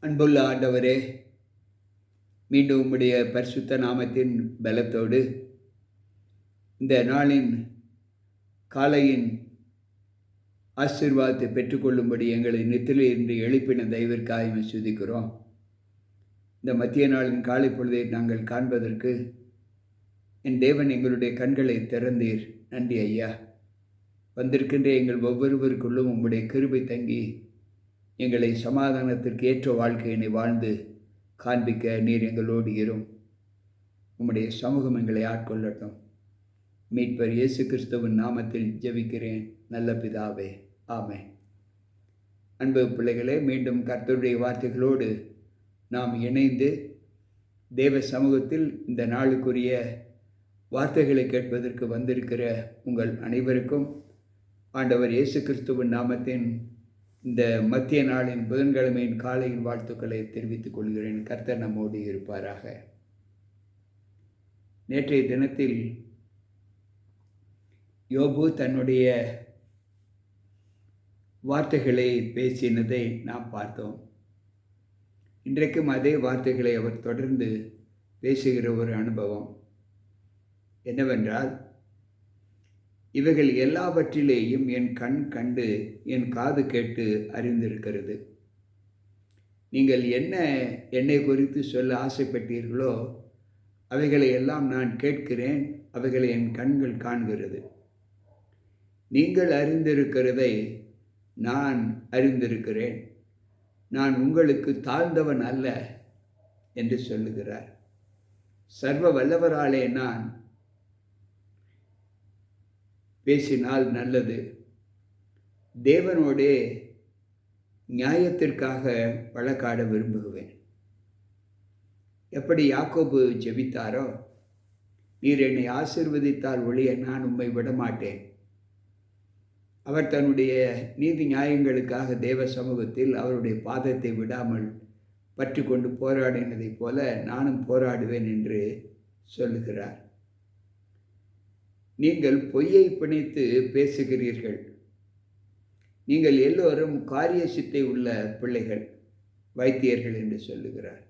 அன்புள்ள ஆண்டவரே, மீண்டும் உம்முடைய பரிசுத்த நாமத்தின் பலத்தோடு இந்த நாளின் காலையின் ஆசீர்வாதத்தை பெற்றுக்கொள்ளும்படி எங்களை நித்திரையின்றி எழுப்பின தயவிற்காக சுதிக்கிறோம். இந்த மத்திய நாளின் காலை பொழுதை நாங்கள் காண்பதற்கு என் தேவன் எங்களுடைய கண்களை திறந்தீர். நன்றி ஐயா. வந்திருக்கின்ற எங்கள் ஒவ்வொருவருக்குள்ளும் உம்முடைய கிருபை தங்கி எங்களை சமாதானத்திற்கு ஏற்ற வாழ்க்கையினை வாழ்ந்து காண்பிக்க நீர் எங்களோடு இரும். உம்முடைய சமூகம் எங்களை ஆட்கொள்ளட்டும். மீட்பர் இயேசு கிறிஸ்துவின் நாமத்தில் ஜெபிக்கிறேன் நல்ல பிதாவே, ஆமென். அன்பு பிள்ளைகளே, மீண்டும் கர்த்தருடைய வார்த்தைகளோடு நாம் இணைந்து தேவ சமூகத்தில் இந்த நாளுக்குரிய வார்த்தைகளை கேட்பதற்கு வந்திருக்கிற உங்கள் அனைவருக்கும் ஆண்டவர் இயேசு கிறிஸ்துவின் நாமத்தின் இந்த மத்திய நாளின் புதன்கிழமையின் காலையின் வாழ்த்துக்களை தெரிவித்துக் கொள்கிறேன். கர்த்தர் நம்மோடு இருப்பாராக. நேற்றைய தினத்தில் யோபு தன்னுடைய வார்த்தைகளை பேசினதை நாம் பார்த்தோம். இன்றைக்கும் அதே வார்த்தைகளை அவர் தொடர்ந்து பேசுகிற ஒரு அனுபவம் என்னவென்றால், இவைகள் எல்லாவற்றிலேயும் என் கண் கண்டு என் காது கேட்டு அறிந்திருக்கிறது. நீங்கள் என்ன என்னை குறித்து சொல்ல ஆசைப்பட்டீர்களோ அவைகளை எல்லாம் நான் கேட்கிறேன், அவைகளை என் கண்கள் காண்கிறது. நீங்கள் அறிந்திருக்கிறதை நான் அறிந்திருக்கிறேன், நான் உங்களுக்கு தாழ்ந்தவன் அல்ல என்று சொல்லுகிறார். சர்வ வல்லவராலே நான் பேசினால் நல்லது. தேவனோடே நியாயத்திற்காக வழக்காட விரும்புகிறேன். எப்படி யாக்கோபு ஜெபித்தாரோ, நீர் என்னை ஆசீர்வதித்தால் ஒழிய நான் உம்மை விடமாட்டேன். அவர் தன்னுடைய நீதி நியாயங்களுக்காக தேவ சமூகத்தில் அவருடைய பாதத்தை விடாமல் பற்றி கொண்டு போராடினதைப் போல நானும் போராடுவேன் என்று சொல்லுகிறார். நீங்கள் பொய்யை பிணைத்து பேசுகிறீர்கள். நீங்கள் எல்லோரும் காரிய சித்தை உள்ள பிள்ளைகள், வைத்தியர்கள் என்று சொல்லுகிறார்.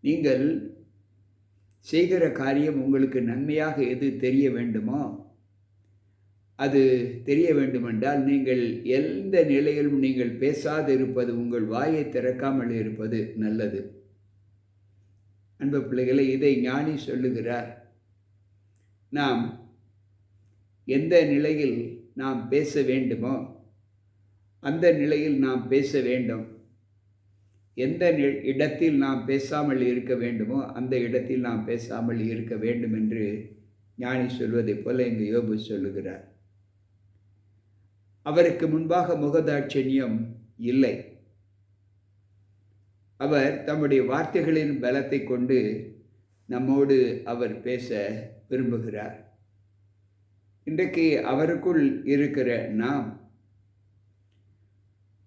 நீங்கள் செய்கிற காரியம் உங்களுக்கு நன்மையாக எது தெரிய வேண்டுமோ அது தெரிய வேண்டுமென்றால் நீங்கள் எந்த நிலையிலும் நீங்கள் பேசாது இருப்பது, உங்கள் வாயை திறக்காமல் இருப்பது நல்லது. அன்பு பிள்ளைகளை, இதை ஞானி சொல்லுகிறார். நாம் எந்த நிலையில் நாம் பேச வேண்டுமோ அந்த நிலையில் நாம் பேச வேண்டும். எந்த இடத்தில் நாம் பேசாமல் இருக்க வேண்டுமோ அந்த இடத்தில் நாம் பேசாமல் இருக்க வேண்டும் என்று ஞானி சொல்வதைப் போல இங்கு யோபு சொல்லுகிறார். அவருக்கு முன்பாக முகதாட்சண்யம் இல்லை. அவர் தம்முடைய வார்த்தைகளின் பலத்தை கொண்டு நம்மோடு அவர் பேச விரும்புகிறார். இன்றைக்கு அவருக்குள் இருக்கிற நாம்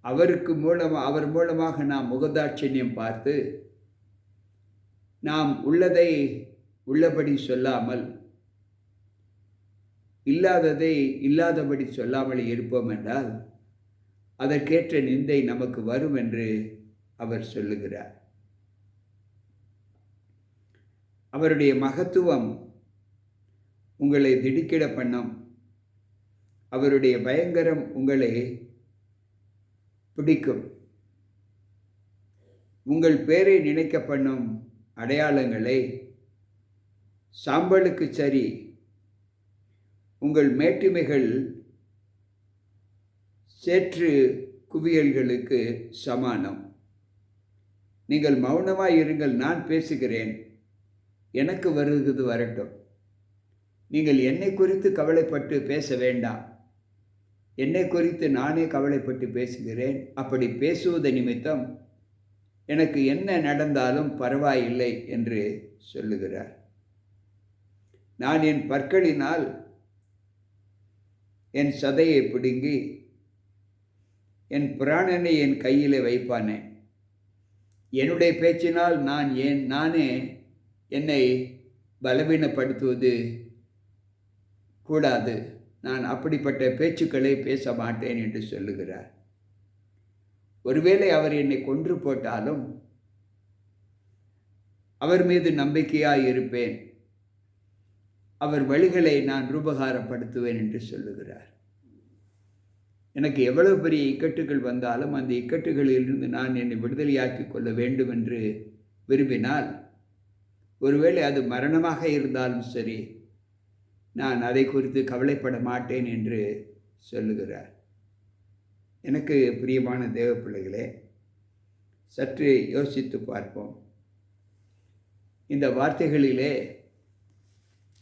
அவர் மூலமாக நாம் முகதாட்சண்யம் பார்த்து நாம் உள்ளதை உள்ளபடி சொல்லாமல், இல்லாததை இல்லாதபடி சொல்லாமல் இருப்போம் என்றால் அதற்கேற்ற நிந்தை நமக்கு வரும் என்று அவர் சொல்லுகிறார். அவருடைய மகத்துவம் உங்களை திடுக்கிட பண்ணும். அவருடைய பயங்கரம் உங்களை பிடிக்கும். உங்கள் பேரை நினைக்க பண்ணும் அடையாளங்களை சாம்பலுக்கு சரி, உங்கள் மேட்டிமைகள் சேற்று குவியல்களுக்கு சமானம். நீங்கள் மௌனமாய் இருங்கள், நான் பேசுகிறேன், எனக்கு வருகிறது வரட்டும். நீங்கள் என்னை குறித்து கவலைப்பட்டு பேச வேண்டாம். என்னை குறித்து நானே கவலைப்பட்டு பேசுகிறேன். அப்படி பேசுவது நிமித்தம் எனக்கு என்ன நடந்தாலும் பரவாயில்லை என்று சொல்லுகிறார். நான் என் பற்களினால் என் சதையை பிடுங்கி என் பிராணனை என் கையில் வைப்பானே. என்னுடைய பேச்சினால் நானே என்னை பலவீனப்படுத்துவது கூடாது. நான் அப்படிப்பட்ட பேச்சுக்களை பேச மாட்டேன் என்று சொல்லுகிறார். ஒருவேளை அவர் என்னை கொன்று போட்டாலும் அவர் மீது நம்பிக்கையாய் இருப்பேன், அவர் வழிகளை நான் ரூபகாரப்படுத்துவேன் என்று சொல்லுகிறார். எனக்கு எவ்வளவு பெரிய இக்கட்டுகள் வந்தாலும் அந்த இக்கட்டுகளிலிருந்து நான் என்னை விடுதலையாக்கிக் கொள்ள வேண்டும் என்று விரும்பினால், ஒருவேளை அது மரணமாக இருந்தாலும் சரி, நான் அதை குறித்து கவலைப்பட மாட்டேன் என்று சொல்லுகிறார். எனக்கு பிரியமான தேவ பிள்ளைகளே, சற்று யோசித்து பார்ப்போம். இந்த வார்த்தைகளிலே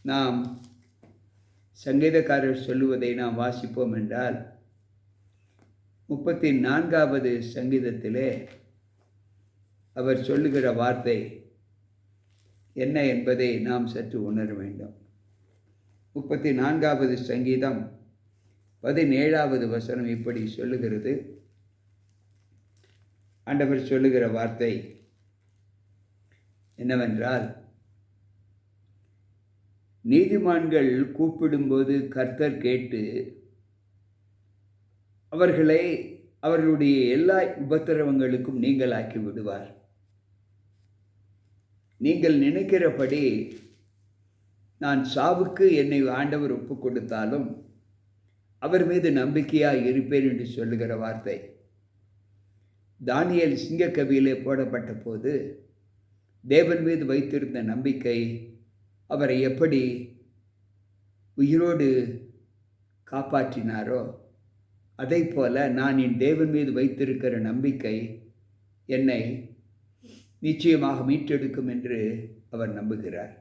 நாம் சங்கீதக்காரர் சொல்லுவதை நாம் வாசிப்போம் என்றால், 34வது சங்கீதத்திலே அவர் சொல்லுகிற வார்த்தை என்ன என்பதை நாம் சற்று உணர வேண்டும். 34வது சங்கீதம் 17வது வசனம் இப்படி சொல்லுகிறது. ஆண்டவர் சொல்லுகிற வார்த்தை என்னவென்றால், நீதிமான்கள் கூப்பிடும்போது கர்த்தர் கேட்டு அவர்களை அவர்களுடைய எல்லா உபத்திரவங்களுக்கும் நீங்களாக்கி விடுவார். நீங்கள் நினைக்கிறபடி நான் சாவுக்கு என்னை ஆண்டவர் ஒப்பு கொடுத்தாலும் அவர் மீது நம்பிக்கையாக இருப்பேன் என்று சொல்லுகிற வார்த்தை. தானியேல் சிங்கக்கவியிலே போடப்பட்ட போது தேவன் மீது வைத்திருந்த நம்பிக்கை அவரை எப்படி உயிரோடு காப்பாற்றினாரோ, அதை போல நான் என் தேவன் மீது வைத்திருக்கிற நம்பிக்கை என்னை நிச்சயமாக மீட்டெடுக்கும் என்று அவர் நம்புகிறார்.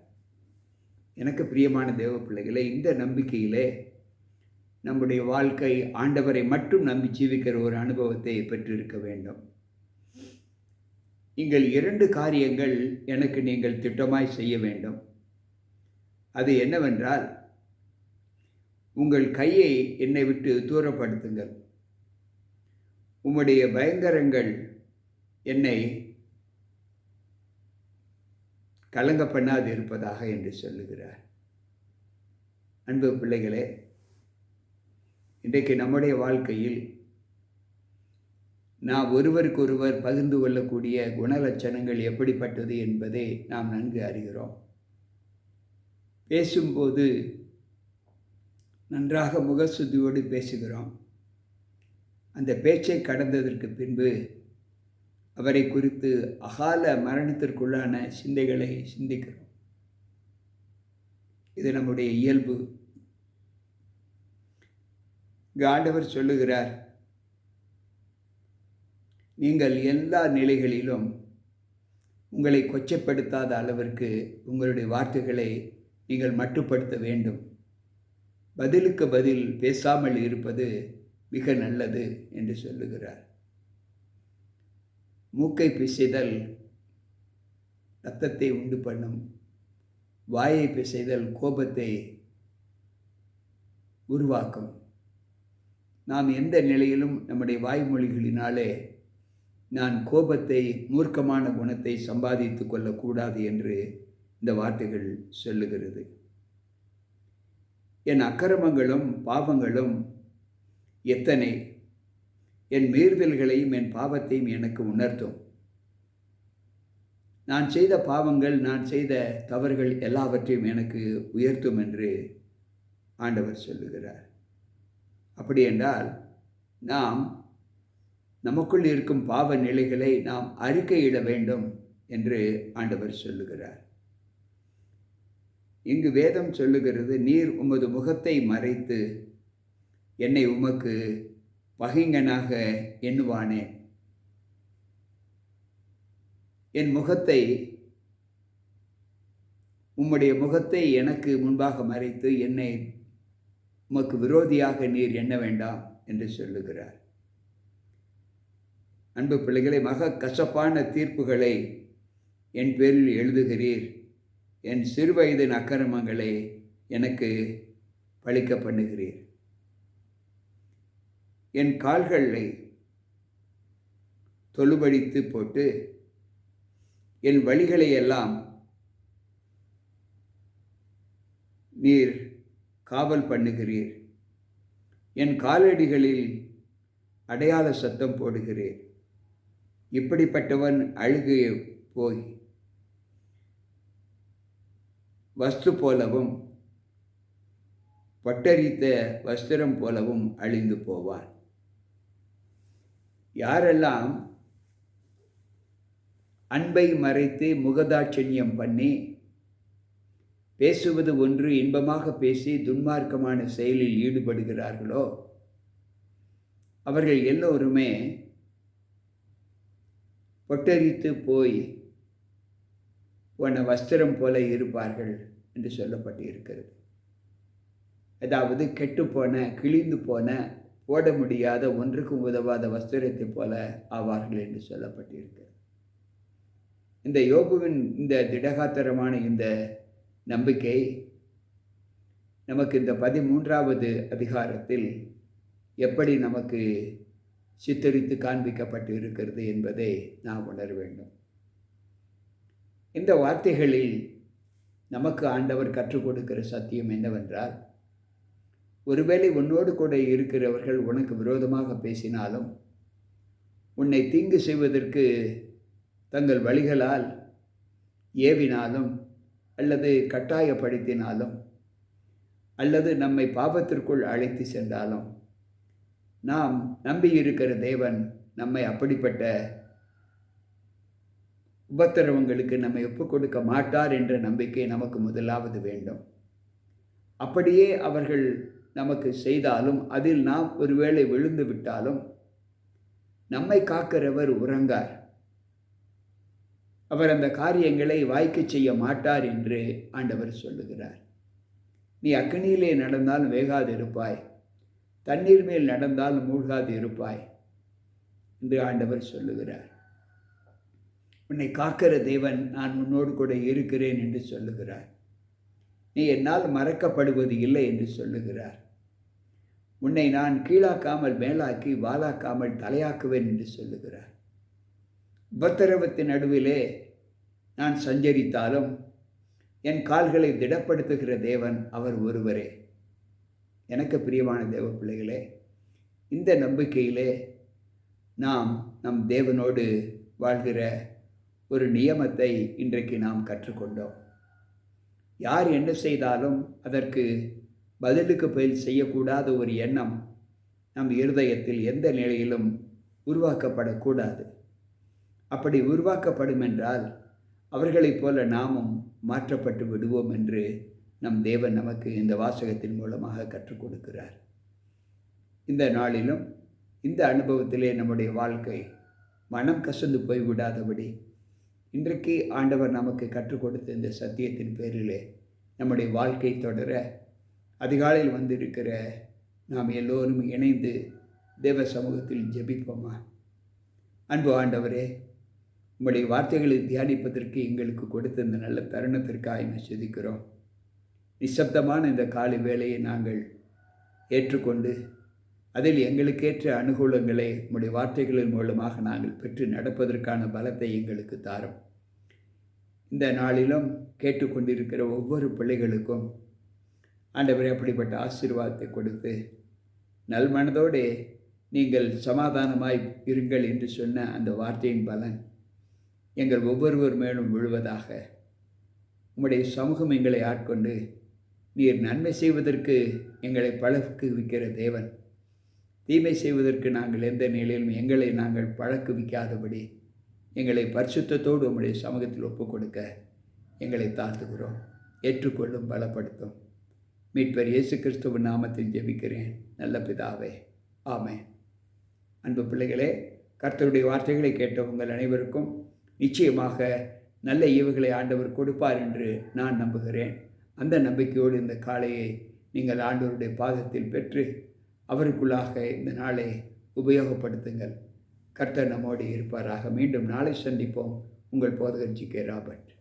எனக்கு பிரியமான தேவ பிள்ளைகளே, இந்த நம்பிக்கையிலே நம்முடைய வாழ்க்கை ஆண்டவரை மட்டும் நம்பி ஜீவிக்கிற ஒரு அனுபவத்தை பெற்றிருக்க வேண்டும். நீங்கள் 2 காரியங்கள் எனக்கு நீங்கள் திட்டமாய் செய்ய வேண்டும். அது என்னவென்றால், உங்கள் கையை என்னை விட்டு தூரப்படுத்துங்கள். உம்முடைய பயங்கரங்கள் என்னை கலங்க பண்ணாது இருப்பதாக என்று சொல்லுகிறார். அன்பு பிள்ளைகளே, இன்றைக்கு நம்முடைய வாழ்க்கையில் நாம் ஒருவருக்கொருவர் பகிர்ந்து கொள்ளக்கூடிய குணலட்சணங்கள் எப்படிப்பட்டது என்பதை நாம் நன்கு அறிகிறோம். பேசும்போது நன்றாக முகசுத்தியோடு பேசுகிறோம். அந்த பேச்சை கடந்ததற்கு பின்பு அவரை குறித்து அகால மரணத்திற்குள்ளான சிந்தைகளை சிந்திக்கிறோம். இது நம்முடைய இயல்பு. ஆண்டவர் சொல்லுகிறார், நீங்கள் எல்லா நிலைகளிலும் உங்களை கொச்சைப்படுத்தாத அளவிற்கு உங்களுடைய வார்த்தைகளை நீங்கள் மட்டுப்படுத்த வேண்டும். பதிலுக்கு பதில் பேசாமல் இருப்பது மிக நல்லது என்று சொல்லுகிறார். மூக்கை பிசைதல் இரத்தத்தை உண்டு பண்ணும், வாயை பிசைதல் கோபத்தை உருவாக்கும். நாம் எந்த நிலையிலும் நம்முடைய வாய்மொழிகளினாலே நான் கோபத்தை, மூர்க்கமான குணத்தை சம்பாதித்து கொள்ளக்கூடாது என்று இந்த வார்த்தைகள் சொல்லுகிறது. என் அக்கிரமங்களும் பாவங்களும் எத்தனை, என் மீறுதல்களையும் என் பாவத்தையும் எனக்கு உணர்த்தும். நான் செய்த பாவங்கள், நான் செய்த தவறுகள் எல்லாவற்றையும் எனக்கு உயர்த்தும் என்று ஆண்டவர் சொல்லுகிறார். அப்படி என்றால் நாம் நமக்குள் இருக்கும் பாவ நிலைகளை நாம் அறிக்கையிட வேண்டும் என்று ஆண்டவர் சொல்லுகிறார். இங்கு வேதம் சொல்லுகிறது, நீர் உமது முகத்தை மறைத்து என்னை உமக்கு பகைஞனாக எண்ணுவானே. என் முகத்தை, உம்முடைய முகத்தை எனக்கு முன்பாக மறைத்து என்னை உமக்கு விரோதியாக நீர் எண்ண வேண்டாம் என்று சொல்லுகிறார். அன்பு பிள்ளைகளை, மக கசப்பான தீர்ப்புகளை என் பேரில் எழுதுகிறீர். என் சிறுவயதின் அக்கிரமங்களை எனக்கு பழிக்க பண்ணுகிறீர். என் கால்களை தொழுபடித்து போட்டு என் வழிகளை எல்லாம் நீர் காவல் பண்ணுகிறீர். என் காலடிகளில் அடையாள சத்தம் போடுகிறீர். இப்படிப்பட்டவன் அழுகு போய் வஸ்து போலவும் பட்டரித்த வஸ்திரம் போலவும் அழிந்து போவான். யாரெல்லாம் அன்பை மறைத்து முகதாட்சண்யம் பண்ணி பேசுவது ஒன்று இன்பமாக பேசி துன்மார்க்கமான செயலில் ஈடுபடுகிறார்களோ அவர்கள் எல்லோருமே பொட்டரித்து போய் போன வஸ்திரம் போல இருப்பார்கள் என்று சொல்லப்பட்டு இருக்கிறது. அதாவது கெட்டுப்போன, கிழிந்து போன, போட முடியாத, ஒன்றுக்கும் உதவாத வஸ்திரத்தை போல ஆவார்கள் என்று சொல்லப்பட்டிருக்கிறது. இந்த யோபுவின் இந்த திடகாத்திரமான இந்த நம்பிக்கை நமக்கு இந்த 13வது அதிகாரத்தில் எப்படி நமக்கு சித்தரித்து காண்பிக்கப்பட்டு இருக்கிறது என்பதை நாம் உணர வேண்டும். இந்த வார்த்தைகளில் நமக்கு ஆண்டவர் கற்றுக் கொடுக்கிற சத்தியம் என்னவென்றால், ஒருவேளை உன்னோடு கூட இருக்கிறவர்கள் உனக்கு விரோதமாக பேசினாலும், உன்னை தீங்கு செய்வதற்கு தங்கள் வழிகளால் ஏவினாலும் அல்லது கட்டாயப்படுத்தினாலும் அல்லது நம்மை பாவத்திற்குள் அழைத்து சென்றாலும், நாம் நம்பியிருக்கிற தேவன் நம்மை அப்படிப்பட்ட உபத்திரவங்களுக்கு நம்மை ஒப்புக் கொடுக்க மாட்டார் என்ற நம்பிக்கை நமக்கு முதலாவது வேண்டும். அப்படியே அவர்கள் நமக்கு செய்தாலும், அதில் நாம் ஒருவேளை விழுந்து விட்டாலும், நம்மை காக்கிறவர் உறங்கார். அவர் அந்த காரியங்களை வாய்க்க செய்ய மாட்டார் என்று ஆண்டவர் சொல்லுகிறார். நீ அக்கினியிலே நடந்தால் வேகாது இருப்பாய், தண்ணீர் மேல் நடந்தால் மூழ்காது இருப்பாய் என்று ஆண்டவர் சொல்லுகிறார். உன்னை காக்கிற தேவன் நான் உன்னோடு கூட இருக்கிறேன் என்று சொல்லுகிறார். நீ என்னால் மறக்கப்படுவது இல்லை என்று சொல்லுகிறார். உன்னை நான் கீழாக்காமல் மேலாக்கி வாலாக்காமல் தலையாக்குவேன் என்று சொல்லுகிறார். உபத்திரவத்தின் நடுவிலே நான் சஞ்சரித்தாலும் என் கால்களை திடப்படுத்துகிற தேவன் அவர் ஒருவரே. எனக்கு பிரியமான தேவ பிள்ளைகளே, இந்த நம்பிக்கையிலே நாம் நம் தேவனோடு வாழ்கிற ஒரு நியமத்தை இன்றைக்கு நாம் கற்றுக்கொண்டோம். யார் என்ன செய்தாலும் அதற்கு பதிலுக்கு பதில் செய்யக்கூடாத ஒரு எண்ணம் நம் இருதயத்தில் எந்த நிலையிலும் உருவாக்கப்படக்கூடாது. அப்படி உருவாக்கப்படும் என்றால் அவர்களைப் போல நாமும் மாற்றப்பட்டு விடுவோம் என்று நம் தேவன் நமக்கு இந்த வாசகத்தின் மூலமாக கற்றுக் கொடுக்கிறார். இந்த நாளிலும் இந்த அனுபவத்திலே நம்முடைய வாழ்க்கை மனம் கசந்து போய்விடாதபடி இன்றைக்கு ஆண்டவர் நமக்கு கற்றுக் கொடுத்த இந்த சத்தியத்தின் பேரிலே நம்முடைய வாழ்க்கை தொடர அதிகாலையில் வந்திருக்கிற நாம் எல்லோரும் இணைந்து தேவ சமூகத்தில் ஜெபிப்போமா? அன்பு ஆண்டவரே, உம்முடைய வார்த்தைகளை தியானிப்பதற்கு எங்களுக்கு கொடுத்த இந்த நல்ல தருணத்திற்காக செபிக்கிறோம். நிசப்தமான இந்த காலை வேளையை நாங்கள் ஏற்றுக்கொண்டு அதில் எங்களுக்கேற்ற அனுகூலங்களை உம்முடைய வார்த்தைகளின் மூலமாக நாங்கள் பெற்று நடப்பதற்கான பலத்தை எங்களுக்கு தாரும். இந்த நாளிலும் கேட்டுக்கொண்டிருக்கிற ஒவ்வொரு பிள்ளைகளுக்கும் ஆண்டவரே அப்படிப்பட்ட ஆசீர்வாதத்தை கொடுத்து நல்மனதோடு நீங்கள் சமாதானமாய் இருங்கள் என்று சொன்ன அந்த வார்த்தையின் பலன் எங்கள் ஒவ்வொருவர் மேலும் விழுவதாக. உம்முடைய சமூகம் எங்களை ஆட்கொண்டு நீர் நன்மை செய்வதற்கு எங்களை பழக்குவிக்கிற தேவன், தீமை செய்வதற்கு நாங்கள் எந்த நிலையிலும் எங்களை நாங்கள் பழக்குவிக்காதபடி எங்களை பரிசுத்தத்தோடு உம்முடைய சமூகத்தில் ஒப்புக் கொடுக்க எங்களை தாழ்த்துகிறோம். ஏற்றுக்கொள்ளும், பலப்படுத்தும். மீட்பர் இயேசு கிறிஸ்துவின் நாமத்தில் ஜெபிக்கிறேன் நல்ல பிதாவே, ஆமென். அன்பு பிள்ளைகளே, கர்த்தருடைய வார்த்தைகளை கேட்ட உங்கள் அனைவருக்கும் நிச்சயமாக நல்ல ஈவுகளை ஆண்டவர் கொடுப்பார் என்று நான் நம்புகிறேன். அந்த நம்பிக்கையோடு இந்த காலையை நீங்கள் ஆண்டவருடைய பாதத்தில் பெற்று அவருக்குள்ளாக இந்த நாளை உபயோகப்படுத்துங்கள். கர்த்தர் நம்மோடு இருப்பாராக. மீண்டும் நாளை சந்திப்போம். உங்கள் போதகர் ஜி.கே. ராபர்ட்.